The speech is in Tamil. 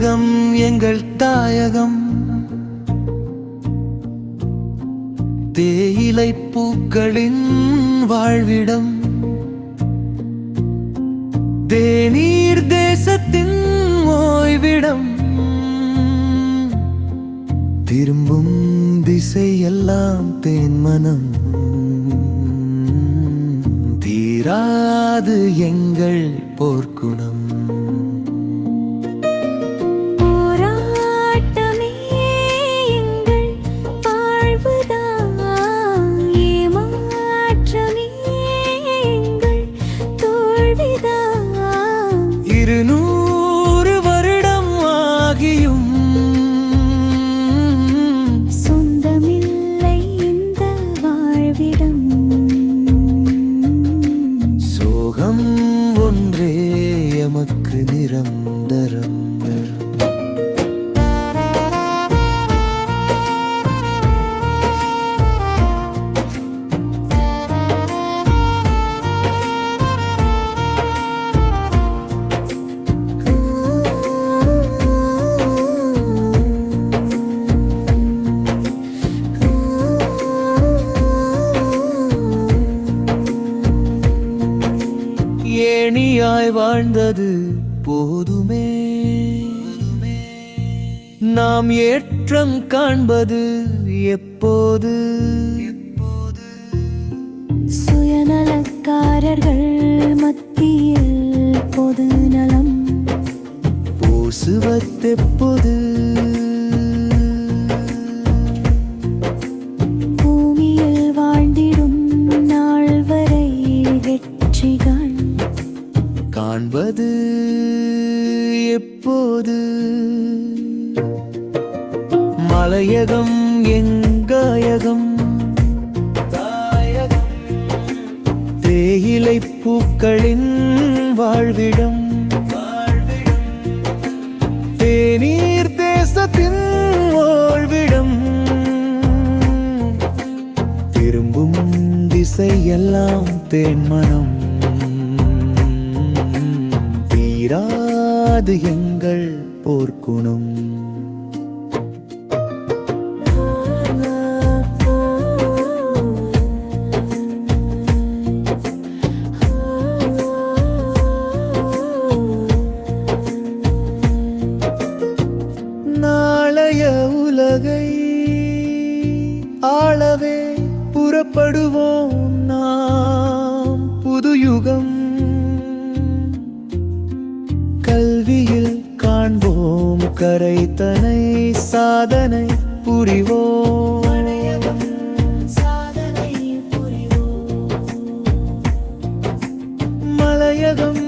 மலையகம் எங்கள் தாயகம், தேயிலை பூக்களின் வாழ்விடம், தேநீர் தேசத்தின் ஓய்விடம், திரும்பும் திசையெல்லாம் தேன்மனம், தீராது எங்கள் போர்க்குணம். ஒன்றே எமக்கு நிரந்தரம். ஏணியாய் வாழ்ந்தது போதுமே, நாம் ஏற்றம் காண்பது எப்போது? சுயநலக்காரர்கள் மத்தியில் பொது நலம் பூசுவதெப்போது? பூமியில் வாழ்ந்திடும் நாள் வரை வெற்றிகள் காண்பது எப்போது? மலையகம் எங்காயகம், தேயிலை பூக்களின் வாழ்விடம், தேநீர் தேசத்தின் ஓய்விடம், திரும்பும் திசையெல்லாம் தேன்மனம், தீராது எங்கள் போர்க்குணம். நாளைய உலகை ஆளவே புறப்படுவோம் நாம், புது யுகம் கல்வியில் காண்போம் கரைத்தனை, சாதனை புரிவோம். மலையகம்